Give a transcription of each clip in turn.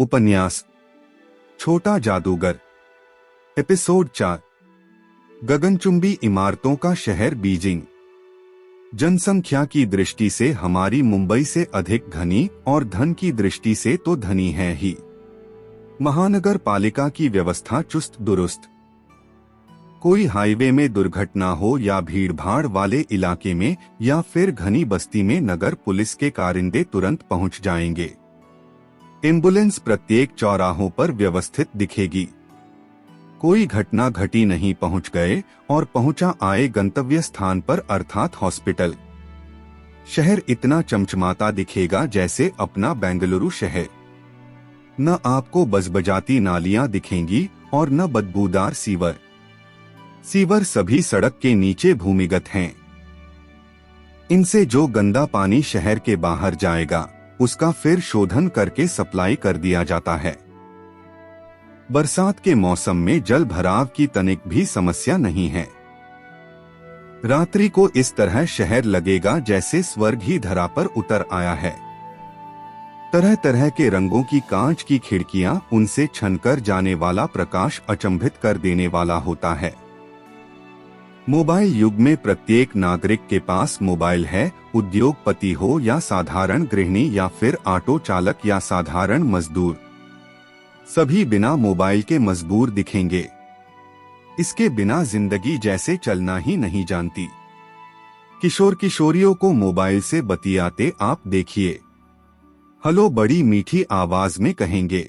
उपन्यास छोटा जादूगर एपिसोड 4। गगनचुंबी इमारतों का शहर बीजिंग जनसंख्या की दृष्टि से हमारी मुंबई से अधिक धनी और धन की दृष्टि से तो धनी है ही। महानगर पालिका की व्यवस्था चुस्त दुरुस्त। कोई हाईवे में दुर्घटना हो या भीड़भाड़ वाले इलाके में या फिर घनी बस्ती में नगर पुलिस के कारिंदे तुरंत पहुंच जाएंगे। एम्बुलेंस प्रत्येक चौराहों पर व्यवस्थित दिखेगी। कोई घटना घटी नहीं, पहुंच गए और पहुंचा आए गंतव्य स्थान पर अर्थात हॉस्पिटल। शहर इतना चमचमाता दिखेगा जैसे अपना बेंगलुरु शहर। न आपको बजबजाती नालियां दिखेंगी और न बदबूदार सीवर। सीवर सभी सड़क के नीचे भूमिगत हैं। इनसे जो गंदा पानी शहर के बाहर जाएगा उसका फिर शोधन करके सप्लाई कर दिया जाता है। बरसात के मौसम में जल भराव की तनिक भी समस्या नहीं है। रात्रि को इस तरह शहर लगेगा जैसे स्वर्ग ही धरा पर उतर आया है। तरह तरह के रंगों की कांच की खिड़कियां, उनसे छनकर जाने वाला प्रकाश अचंभित कर देने वाला होता है। मोबाइल युग में प्रत्येक नागरिक के पास मोबाइल है, उद्योगपति हो या साधारण गृहिणी या फिर ऑटो चालक या साधारण मजदूर, सभी बिना मोबाइल के मजबूर दिखेंगे। इसके बिना जिंदगी जैसे चलना ही नहीं जानती। किशोर किशोरियों को मोबाइल से बतियाते आप देखिए। हेलो बड़ी मीठी आवाज में कहेंगे।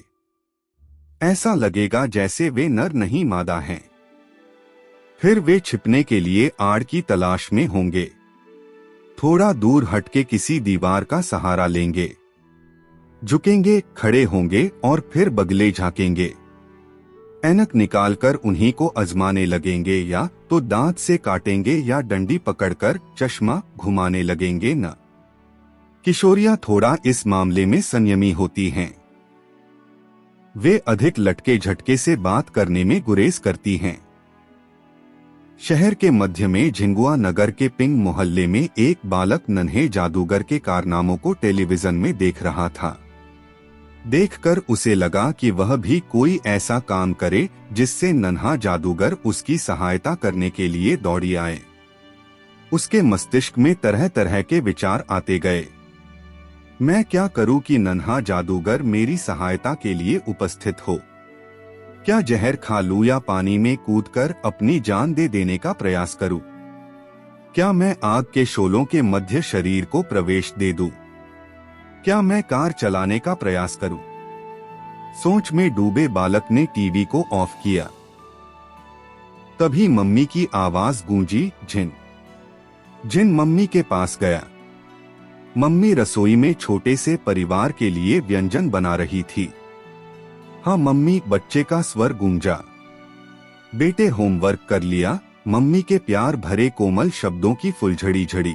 ऐसा लगेगा जैसे वे नर नहीं मादा हैं। फिर वे छिपने के लिए आड़ की तलाश में होंगे। थोड़ा दूर हटके किसी दीवार का सहारा लेंगे, झुकेंगे, खड़े होंगे और फिर बगले झांकेंगे। ऐनक निकालकर उन्हीं को आजमाने लगेंगे, या तो दांत से काटेंगे या डंडी पकड़कर चश्मा घुमाने लगेंगे। न किशोरियां थोड़ा इस मामले में संयमी होती हैं। वे अधिक लटके झटके से बात करने में गुरेज करती हैं। शहर के मध्य में झिंगुआ नगर के पिंग मोहल्ले में एक बालक नन्हे जादूगर के कारनामों को टेलीविजन में देख रहा था। देखकर उसे लगा कि वह भी कोई ऐसा काम करे जिससे नन्हा जादूगर उसकी सहायता करने के लिए दौड़ी आए। उसके मस्तिष्क में तरह तरह के विचार आते गए। मैं क्या करूं कि नन्हा जादूगर मेरी सहायता के लिए उपस्थित हो? क्या जहर खा लूं या पानी में कूदकर अपनी जान दे देने का प्रयास करूं? क्या मैं आग के शोलों के मध्य शरीर को प्रवेश दे दूं? क्या मैं कार चलाने का प्रयास करूं? सोच में डूबे बालक ने टीवी को ऑफ किया। तभी मम्मी की आवाज गूंजी, जिन। जिन मम्मी के पास गया। मम्मी रसोई में छोटे से परिवार के लिए व्यंजन बना रही थी। हाँ मम्मी, बच्चे का स्वर गूंजा। बेटे होमवर्क कर लिया? मम्मी के प्यार भरे कोमल शब्दों की फुलझड़ी झड़ी।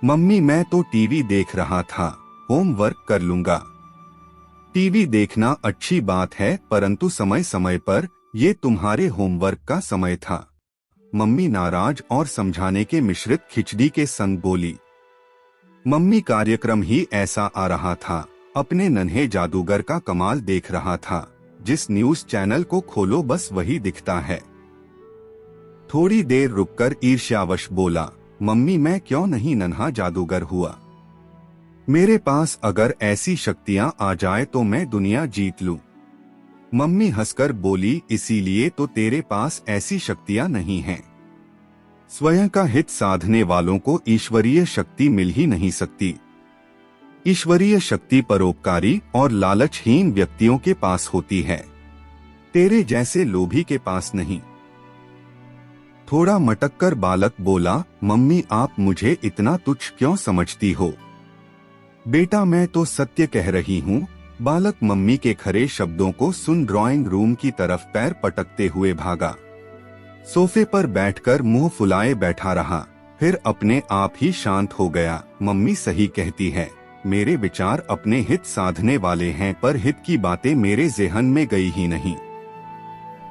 मम्मी मैं तो टीवी देख रहा था, होमवर्क कर लूंगा। टीवी देखना अच्छी बात है, परंतु समय समय पर ये तुम्हारे होमवर्क का समय था। मम्मी नाराज और समझाने के मिश्रित खिचड़ी के संग बोली। मम्मी कार्यक्रम ही ऐसा आ रहा था। अपने नन्हे जादूगर का कमाल देख रहा था। जिस न्यूज चैनल को खोलो बस वही दिखता है। थोड़ी देर रुककर ईर्ष्यावश बोला, मम्मी मैं क्यों नहीं नन्हा जादूगर हुआ? मेरे पास अगर ऐसी शक्तियां आ जाए तो मैं दुनिया जीत लूं। मम्मी हंसकर बोली, इसीलिए तो तेरे पास ऐसी शक्तियां नहीं हैं। स्वयं का हित साधने वालों को ईश्वरीय शक्ति मिल ही नहीं सकती। ईश्वरीय शक्ति परोपकारी और लालचहीन व्यक्तियों के पास होती है, तेरे जैसे लोभी के पास नहीं। थोड़ा मटककर बालक बोला, मम्मी आप मुझे इतना तुच्छ क्यों समझती हो? बेटा मैं तो सत्य कह रही हूँ। बालक मम्मी के खरे शब्दों को सुन ड्राइंग रूम की तरफ पैर पटकते हुए भागा। सोफे पर बैठकर मुंह फुलाए बैठा रहा, फिर अपने आप ही शांत हो गया। मम्मी सही कहती है, मेरे विचार अपने हित साधने वाले हैं, पर हित की बातें मेरे ज़हन में गई ही नहीं।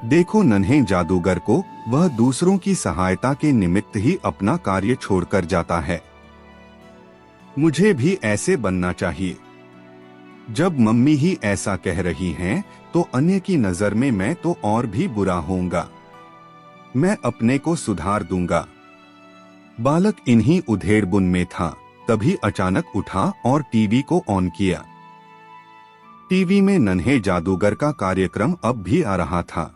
देखो नन्हे जादूगर को, वह दूसरों की सहायता के निमित्त ही अपना कार्य छोड़कर जाता है। मुझे भी ऐसे बनना चाहिए। जब मम्मी ही ऐसा कह रही हैं, तो अन्य की नजर में मैं तो और भी बुरा होऊंगा। मैं अपने को सुधार दूंगा। बालक इन्हीं उधेड़बुन में था, तभी अचानक उठा और टीवी को ऑन किया। टीवी में नन्हे जादूगर का कार्यक्रम अब भी आ रहा था।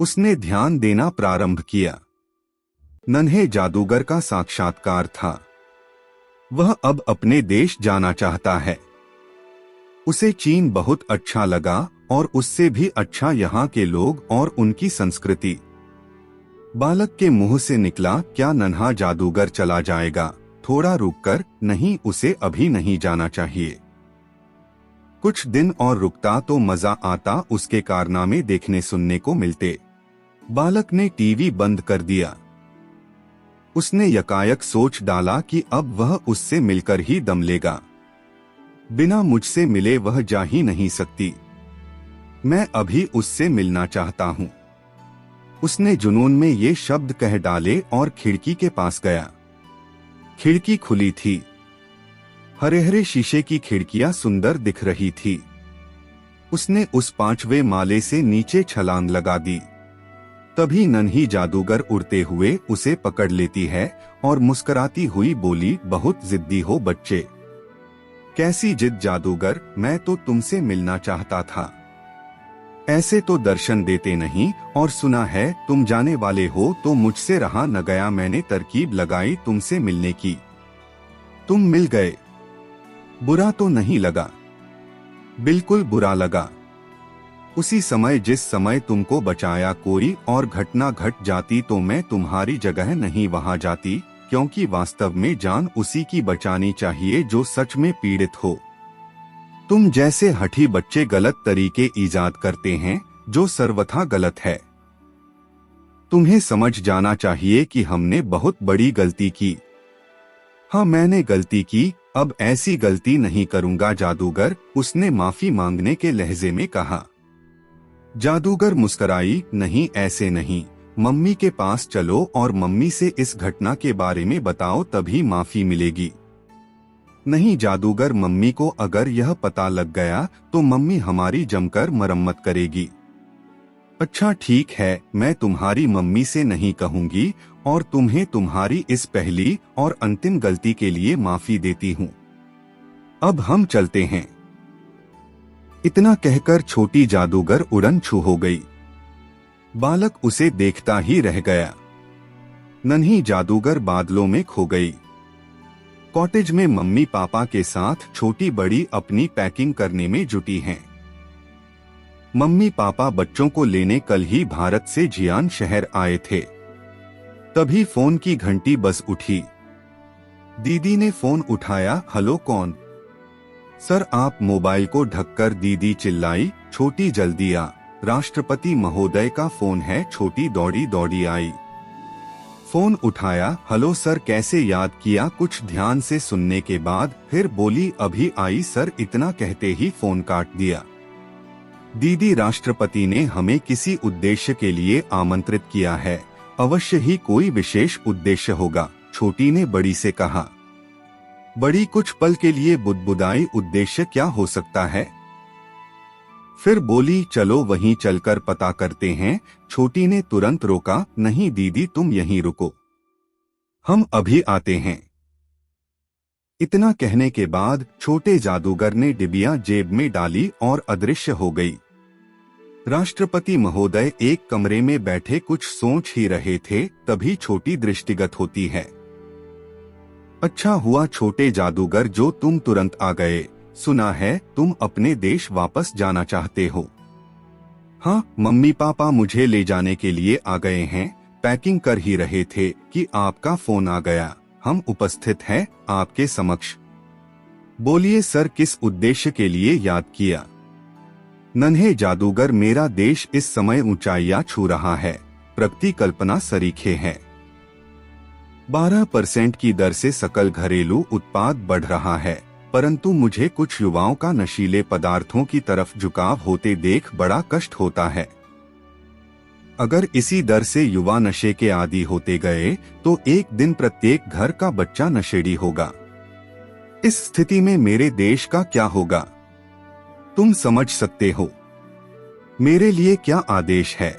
उसने ध्यान देना प्रारंभ किया। नन्हे जादूगर का साक्षात्कार था। वह अब अपने देश जाना चाहता है। उसे चीन बहुत अच्छा लगा और उससे भी अच्छा यहाँ के लोग और उनकी संस्कृति। बालक के मुंह से निकला, क्या नन्हा जादूगर चला जाएगा? थोड़ा रुककर, नहीं, उसे अभी नहीं जाना चाहिए। कुछ दिन और रुकता तो मजा आता, उसके कारनामे देखने सुनने को मिलते। बालक ने टीवी बंद कर दिया। उसने यकायक सोच डाला कि अब वह उससे मिलकर ही दम लेगा। बिना मुझसे मिले वह जा ही नहीं सकती। मैं अभी उससे मिलना चाहता हूँ। उसने जुनून में ये शब्द कह डाले और खिड़की के पास गया। खिड़की खुली थी। हरे हरे शीशे की खिड़कियां सुंदर दिख रही थी। उसने उस 5वें माले से नीचे छलांग लगा दी। तभी नन्ही जादूगर उड़ते हुए उसे पकड़ लेती है और मुस्कुराती हुई बोली, बहुत जिद्दी हो बच्चे। कैसी जिद जादूगर, मैं तो तुमसे मिलना चाहता था। ऐसे तो दर्शन देते नहीं, और सुना है तुम जाने वाले हो, तो मुझसे रहा न गया। मैंने तरकीब लगाई तुमसे मिलने की। तुम मिल गए। बुरा तो नहीं लगा? बिल्कुल बुरा लगा। उसी समय जिस समय तुमको बचाया कोई और घटना घट जाती तो मैं तुम्हारी जगह नहीं वहां जाती, क्योंकि वास्तव में जान उसी की बचानी चाहिए जो सच में पीड़ित हो। तुम जैसे हठी बच्चे गलत तरीके ईजाद करते हैं, जो सर्वथा गलत है। तुम्हें समझ जाना चाहिए कि हमने बहुत बड़ी गलती की। हाँ, मैंने गलती की, अब ऐसी गलती नहीं करूंगा जादूगर, उसने माफी मांगने के लहजे में कहा। जादूगर मुस्कुराई, नहीं, ऐसे नहीं, मम्मी के पास चलो और मम्मी से इस घटना के बारे में बताओ, तभी माफी मिलेगी। नहीं जादूगर, मम्मी को अगर यह पता लग गया तो मम्मी हमारी जमकर मरम्मत करेगी। अच्छा ठीक है, मैं तुम्हारी मम्मी से नहीं कहूंगी और तुम्हें तुम्हारी इस पहली और अंतिम गलती के लिए माफी देती हूँ। अब हम चलते हैं। इतना कहकर छोटी जादूगर उड़न छू हो गई। बालक उसे देखता ही रह गया। नन्ही जादूगर बादलों में खो गई। कॉटेज में मम्मी पापा के साथ छोटी बड़ी अपनी पैकिंग करने में जुटी हैं। मम्मी पापा बच्चों को लेने कल ही भारत से जियान शहर आए थे। तभी फोन की घंटी बज उठी। दीदी ने फोन उठाया। हेलो, कौन? सर, आप मोबाइल को ढककर दीदी चिल्लाई। छोटी जल्दी आ, राष्ट्रपति महोदय का फोन है। छोटी दौड़ी दौड़ी आई, फोन उठाया। हेलो सर, कैसे याद किया? कुछ ध्यान से सुनने के बाद फिर बोली, अभी आई सर। इतना कहते ही फोन काट दिया। दीदी, राष्ट्रपति ने हमें किसी उद्देश्य के लिए आमंत्रित किया है, अवश्य ही कोई विशेष उद्देश्य होगा, छोटी ने बड़ी से कहा। बड़ी कुछ पल के लिए बुदबुदाई, उद्देश्य क्या हो सकता है? फिर बोली, चलो वहीं चलकर पता करते हैं। छोटी ने तुरंत रोका, नहीं दीदी, तुम यहीं रुको, हम अभी आते हैं। इतना कहने के बाद छोटे जादूगर ने डिबिया जेब में डाली और अदृश्य हो गई। राष्ट्रपति महोदय एक कमरे में बैठे कुछ सोच ही रहे थे, तभी छोटी दृष्टिगत होती है। अच्छा हुआ छोटे जादूगर जो तुम तुरंत आ गए। सुना है तुम अपने देश वापस जाना चाहते हो। हाँ, मम्मी पापा मुझे ले जाने के लिए आ गए हैं। पैकिंग कर ही रहे थे कि आपका फोन आ गया। हम उपस्थित हैं आपके समक्ष। बोलिए सर, किस उद्देश्य के लिए याद किया? नन्हे जादूगर, मेरा देश इस समय ऊंचाइयां छू रहा है, प्रगति कल्पना सरीखे है। 12% की दर से सकल घरेलू उत्पाद बढ़ रहा है, परंतु मुझे कुछ युवाओं का नशीले पदार्थों की तरफ झुकाव होते देख बड़ा कष्ट होता है। अगर इसी दर से युवा नशे के आदी होते गए तो एक दिन प्रत्येक घर का बच्चा नशेड़ी होगा। इस स्थिति में मेरे देश का क्या होगा? तुम समझ सकते हो मेरे लिए क्या आदेश है?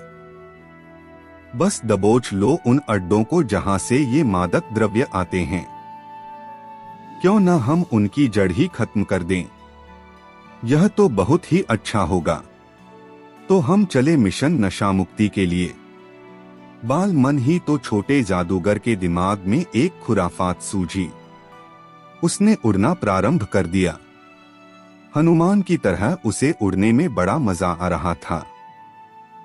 बस दबोच लो उन अड्डों को जहां से ये मादक द्रव्य आते हैं। क्यों न हम उनकी जड़ ही खत्म कर दें? यह तो बहुत ही अच्छा होगा। तो हम चले मिशन नशा मुक्ति के लिए। बाल मन ही तो छोटे जादूगर के दिमाग में एक खुराफात सूझी। उसने उड़ना प्रारंभ कर दिया। हनुमान की तरह उसे उड़ने में बड़ा मजा आ रहा था।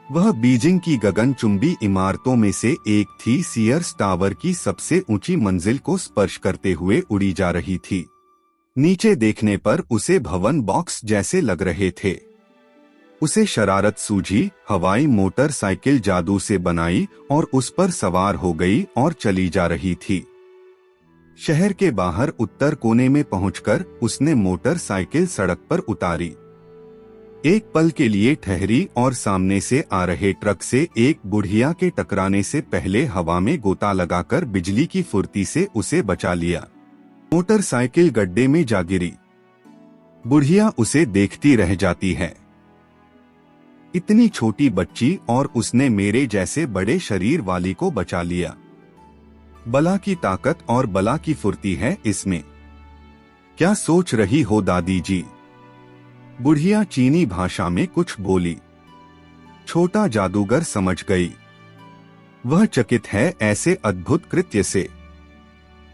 वह बीजिंग की गगनचुंबी इमारतों में से एक थी। सीयर्स टावर की सबसे ऊंची मंजिल को स्पर्श करते हुए उड़ी जा रही थी। नीचे देखने पर उसे भवन बॉक्स जैसे लग रहे थे। उसे शरारत सूझी, हवाई मोटरसाइकिल जादू से बनाई और उस पर सवार हो गई और चली जा रही थी। शहर के बाहर उत्तर कोने में पहुंचकर उसने मोटरसाइकिल सड़क पर उतारी। एक पल के लिए ठहरी और सामने से आ रहे ट्रक से एक बुढ़िया के टकराने से पहले हवा में गोता लगाकर बिजली की फुर्ती से उसे बचा लिया। मोटरसाइकिल गड्ढे में जा गिरी। बुढ़िया उसे देखती रह जाती है। इतनी छोटी बच्ची और उसने मेरे जैसे बड़े शरीर वाली को बचा लिया। बला की ताकत और बला की फुर्ती है इसमें। क्या सोच रही हो दादी जी? बुढ़िया चीनी भाषा में कुछ बोली। छोटा जादूगर समझ गई। वह चकित है ऐसे अद्भुत कृत्य से।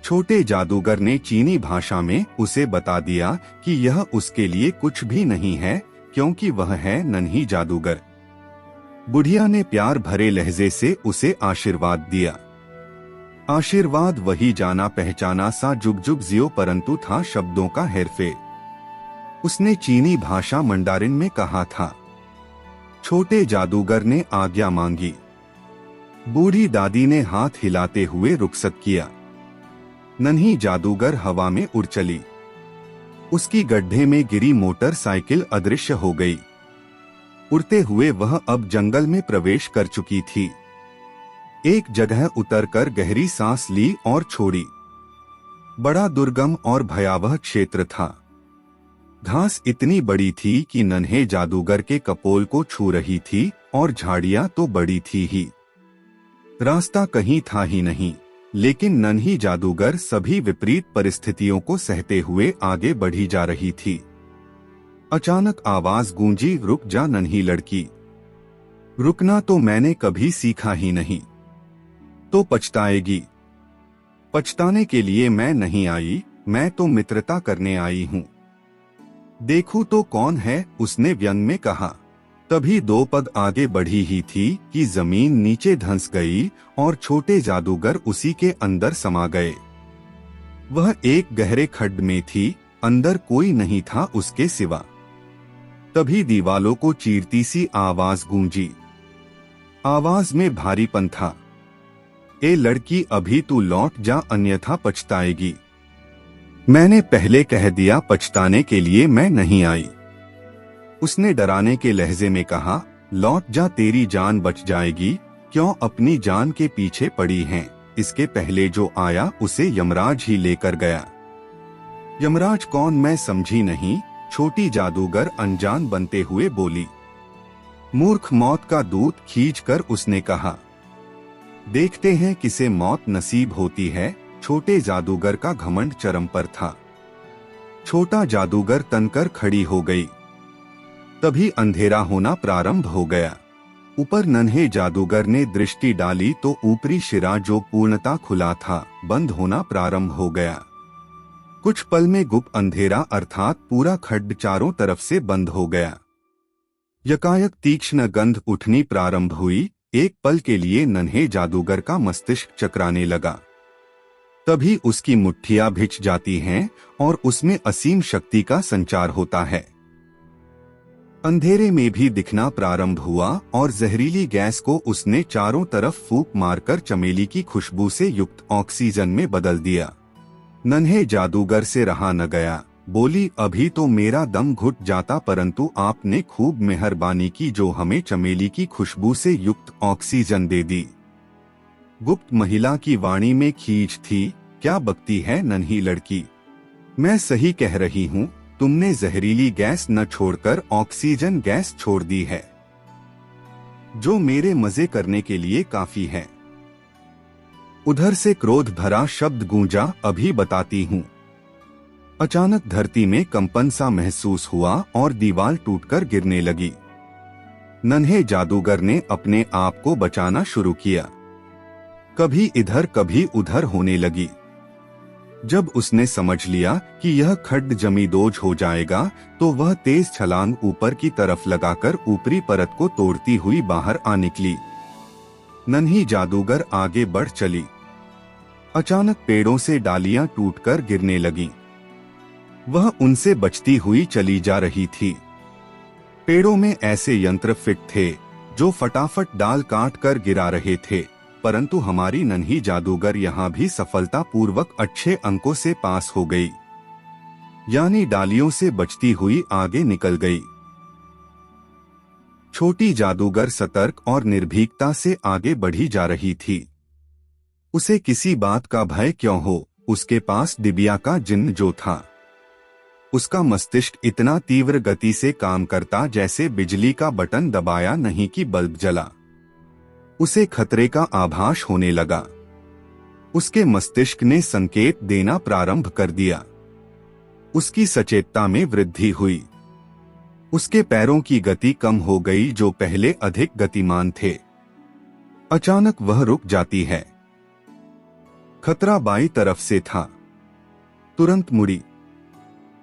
छोटे जादूगर ने चीनी भाषा में उसे बता दिया कि यह उसके लिए कुछ भी नहीं है, क्योंकि वह है नन्ही जादूगर। बुढ़िया ने प्यार भरे लहजे से उसे आशीर्वाद दिया। आशीर्वाद वही जाना पहचाना सा जुग जुग जियो, परंतु था शब्दों का हेरफेर। उसने चीनी भाषा मंडारिन में कहा था। छोटे जादूगर ने आज्ञा मांगी। बूढ़ी दादी ने हाथ हिलाते हुए रुखसत किया। नन्ही जादूगर हवा में उड़ चली। उसकी गड्ढे में गिरी मोटरसाइकिल अदृश्य हो गई। उड़ते हुए वह अब जंगल में प्रवेश कर चुकी थी। एक जगह उतरकर गहरी सांस ली और छोड़ी। बड़ा दुर्गम और भयावह क्षेत्र था। घास इतनी बड़ी थी कि नन्हे जादूगर के कपोल को छू रही थी और झाड़ियां तो बड़ी थी ही। रास्ता कहीं था ही नहीं, लेकिन नन्ही जादूगर सभी विपरीत परिस्थितियों को सहते हुए आगे बढ़ी जा रही थी। अचानक आवाज गूंजी, रुक जा नन्ही लड़की। रुकना तो मैंने कभी सीखा ही नहीं। तो पछताएगी। पछताने के लिए मैं नहीं आई, मैं तो मित्रता करने आई हूँ। देखूं तो कौन है, उसने व्यंग में कहा। तभी 2 पग आगे बढ़ी ही थी कि जमीन नीचे धंस गई और छोटे जादूगर उसी के अंदर समा गए। वह एक गहरे खड्ड में थी, अंदर कोई नहीं था उसके सिवा। तभी दीवालों को चीरती सी आवाज गूंजी। आवाज में भारीपन था। ए लड़की, अभी तू लौट जा, अन्यथा पछताएगी। मैंने पहले कह दिया, पछताने के लिए मैं नहीं आई। उसने डराने के लहजे में कहा। लौट जा, तेरी जान बच जाएगी। क्यों अपनी जान के पीछे पड़ी हैं? इसके पहले जो आया उसे यमराज ही लेकर गया। यमराज कौन, मैं समझी नहीं। छोटी जादूगर अनजान बनते हुए बोली। मूर्ख, मौत का दूत खींचकर उसने कहा। देखते हैं किसे मौत नसीब होती है। छोटे जादूगर का घमंड चरम पर था। छोटा जादूगर तनकर खड़ी हो गई। तभी अंधेरा होना प्रारंभ हो गया। ऊपर नन्हे जादूगर ने दृष्टि डाली तो ऊपरी शिरा जो पूर्णता खुला था, बंद होना प्रारंभ हो गया। कुछ पल में गुप्त अंधेरा अर्थात पूरा खड्ड चारों तरफ से बंद हो गया। यकायक तीक्ष्ण गंध उठनी प्रारंभ हुई। एक पल के लिए नन्हे जादूगर का मस्तिष्क चकराने लगा। तभी उसकी मुट्ठियां भिंच जाती हैं और उसमें असीम शक्ति का संचार होता है। अंधेरे में भी दिखना प्रारंभ हुआ और जहरीली गैस को उसने चारों तरफ फूंक मारकर चमेली की खुशबू से युक्त ऑक्सीजन में बदल दिया। नन्हे जादूगर से रहा न गया। बोली, अभी तो मेरा दम घुट जाता, परंतु आपने खूब मेहरबानी की जो हमें चमेली की खुशबू से युक्त ऑक्सीजन दे दी। गुप्त महिला की वाणी में खींच थी। क्या बकती है नन्ही लड़की? मैं सही कह रही हूँ। तुमने जहरीली गैस न छोड़कर ऑक्सीजन गैस छोड़ दी है, जो मेरे मजे करने के लिए काफी है। उधर से क्रोध भरा शब्द गूंजा, अभी बताती हूं। अचानक धरती में कंपन सा महसूस हुआ और दीवार टूटकर गिरने लगी। नन्हे जादूगर ने अपने आप को बचाना शुरू किया। कभी इधर कभी उधर होने लगी। जब उसने समझ लिया कि यह खड्ड जमींदोज हो जाएगा, तो वह तेज छलांग ऊपर की तरफ लगाकर ऊपरी परत को तोड़ती हुई बाहर आ निकली। नन्ही जादूगर आगे बढ़ चली। अचानक पेड़ों से डालियां टूटकर गिरने लगीं। वह उनसे बचती हुई चली जा रही थी। पेड़ों में ऐसे यंत्र फिट थे जो फटाफट डाल काट कर गिरा रहे थे, परंतु हमारी नन्ही जादूगर यहाँ भी सफलतापूर्वक अच्छे अंकों से पास हो गई, यानी डालियों से बचती हुई आगे निकल गई। छोटी जादूगर सतर्क और निर्भीकता से आगे बढ़ी जा रही थी। उसे किसी बात का भय क्यों हो, उसके पास डिबिया का जिन्न जो था। उसका मस्तिष्क इतना तीव्र गति से काम करता जैसे बिजली का बटन दबाया नहीं कि बल्ब जला। उसे खतरे का आभास होने लगा। उसके मस्तिष्क ने संकेत देना प्रारंभ कर दिया। उसकी सचेतता में वृद्धि हुई। उसके पैरों की गति कम हो गई जो पहले अधिक गतिमान थे। अचानक वह रुक जाती है। खतरा बाईं तरफ से था। तुरंत मुड़ी।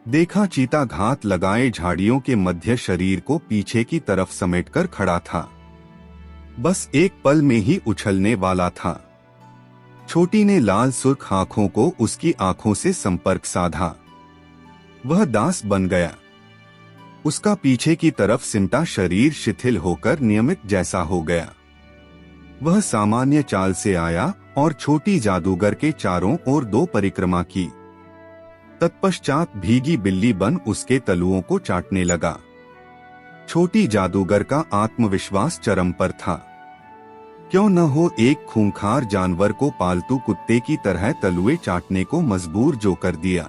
देखा चीता घात लगाए झाड़ियों के मध्य शरीर को पीछे की तरफ समेटकर खड़ा था। बस एक पल में ही उछलने वाला था। छोटी ने लाल सुर्ख आंखों को उसकी आंखों से संपर्क साधा। वह दास बन गया। उसका पीछे की तरफ सिमटा शरीर शिथिल होकर नियमित जैसा हो गया। वह सामान्य चाल से आया और छोटी जादूगर के चारों ओर 2 परिक्रमा की। तत्पश्चात भीगी बिल्ली बन उसके तलुओं को चाटने लगा। छोटी जादूगर का आत्मविश्वास चरम पर था। क्यों न हो एक खूंखार जानवर को पालतू कुत्ते की तरह तलुए चाटने को मजबूर जो कर दिया।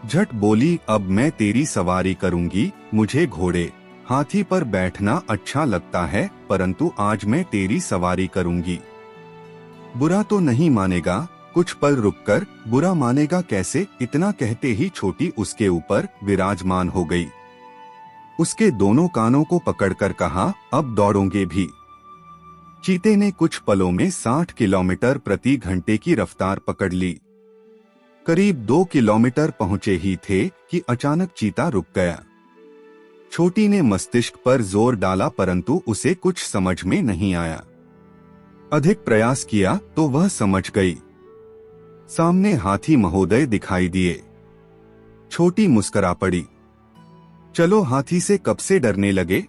झट बोली, अब मैं तेरी सवारी करूंगी। मुझे घोड़े हाथी पर बैठना अच्छा लगता है, परंतु आज मैं तेरी सवारी करूंगी। बुरा तो नहीं मानेगा। कुछ पल रुककर बुरा मानेगा कैसे? इतना कहते ही छोटी उसके ऊपर विराजमान हो गई। उसके दोनों कानों को पकड़कर कहा, अब दौड़ोगे भी। चीते ने कुछ पलों में 60 किलोमीटर प्रति घंटे की रफ्तार पकड़ ली। करीब 2 किलोमीटर पहुंचे ही थे कि अचानक चीता रुक गया। छोटी ने मस्तिष्क पर जोर डाला, परंतु उसे कुछ समझ में नहीं आया। अधिक प्रयास किया तो वह समझ गई। सामने हाथी महोदय दिखाई दिए। छोटी मुस्कुरा पड़ी। चलो, हाथी से कब से डरने लगे?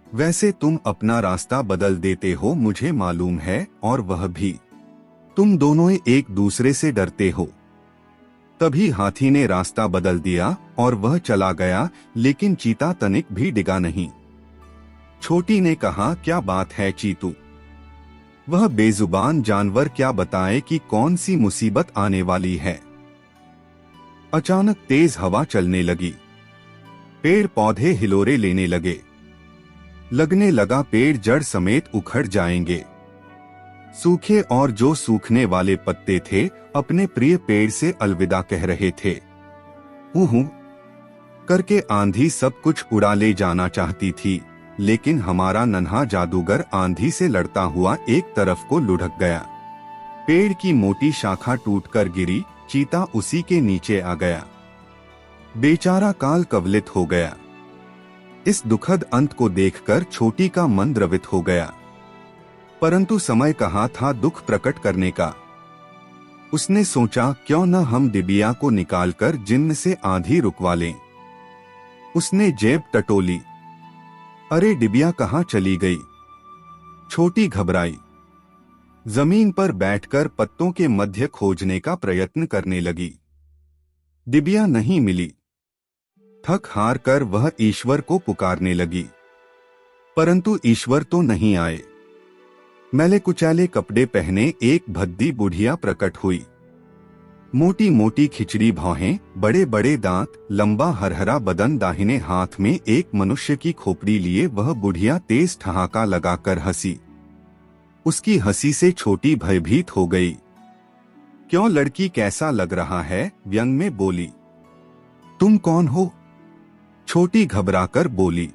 वैसे तुम अपना रास्ता बदल देते हो, मुझे मालूम है, और वह भी। तुम दोनों एक दूसरे से डरते हो। तभी हाथी ने रास्ता बदल दिया और वह चला गया, लेकिन चीता तनिक भी डिगा नहीं। छोटी ने कहा, क्या बात है चीतू? वह बेजुबान जानवर क्या बताए कि कौन सी मुसीबत आने वाली है। अचानक तेज हवा चलने लगी। पेड़ पौधे हिलोरे लेने लगे। लगने लगा पेड़ जड़ समेत उखड़ जाएंगे। सूखे और जो सूखने वाले पत्ते थे अपने प्रिय पेड़ से अलविदा कह रहे थे। ऊहू करके आंधी सब कुछ उड़ा ले जाना चाहती थी, लेकिन हमारा नन्हा जादूगर आंधी से लड़ता हुआ एक तरफ को लुढ़क गया। पेड़ की मोटी शाखा टूटकर गिरी। चीता उसी के नीचे आ गया। बेचारा काल कवलित हो गया। इस दुखद अंत को देखकर छोटी का मन द्रवित हो गया, परंतु समय कहाँ था दुख प्रकट करने का। उसने सोचा, क्यों न हम डिबिया को निकालकर जिन्न से आंधी रुकवा लें। उसने जेब टटोली। अरे, डिबिया कहाँ चली गई? छोटी घबराई। जमीन पर बैठकर पत्तों के मध्य खोजने का प्रयत्न करने लगी। डिबिया नहीं मिली। थक हार कर वह ईश्वर को पुकारने लगी, परंतु ईश्वर तो नहीं आए। मैले कुचाले कपड़े पहने एक भद्दी बुढ़िया प्रकट हुई। मोटी मोटी खिचड़ी भौहें, बड़े बड़े दांत, लंबा हरहरा बदन, दाहिने हाथ में एक मनुष्य की खोपड़ी लिए वह बुढ़िया तेज ठहाका लगाकर हंसी। उसकी हंसी से छोटी भयभीत हो गई। क्यों लड़की, कैसा लग रहा है? व्यंग में बोली। तुम कौन हो? छोटी घबराकर बोली।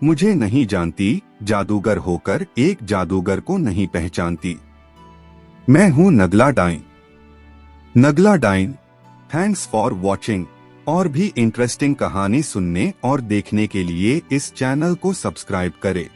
मुझे नहीं जानती, जादूगर होकर एक जादूगर को नहीं पहचानती। मैं हूं नगला डाइन। नगला डाइन। Thanks for watching. और भी इंटरेस्टिंग कहानी सुनने और देखने के लिए इस चैनल को सब्सक्राइब करें।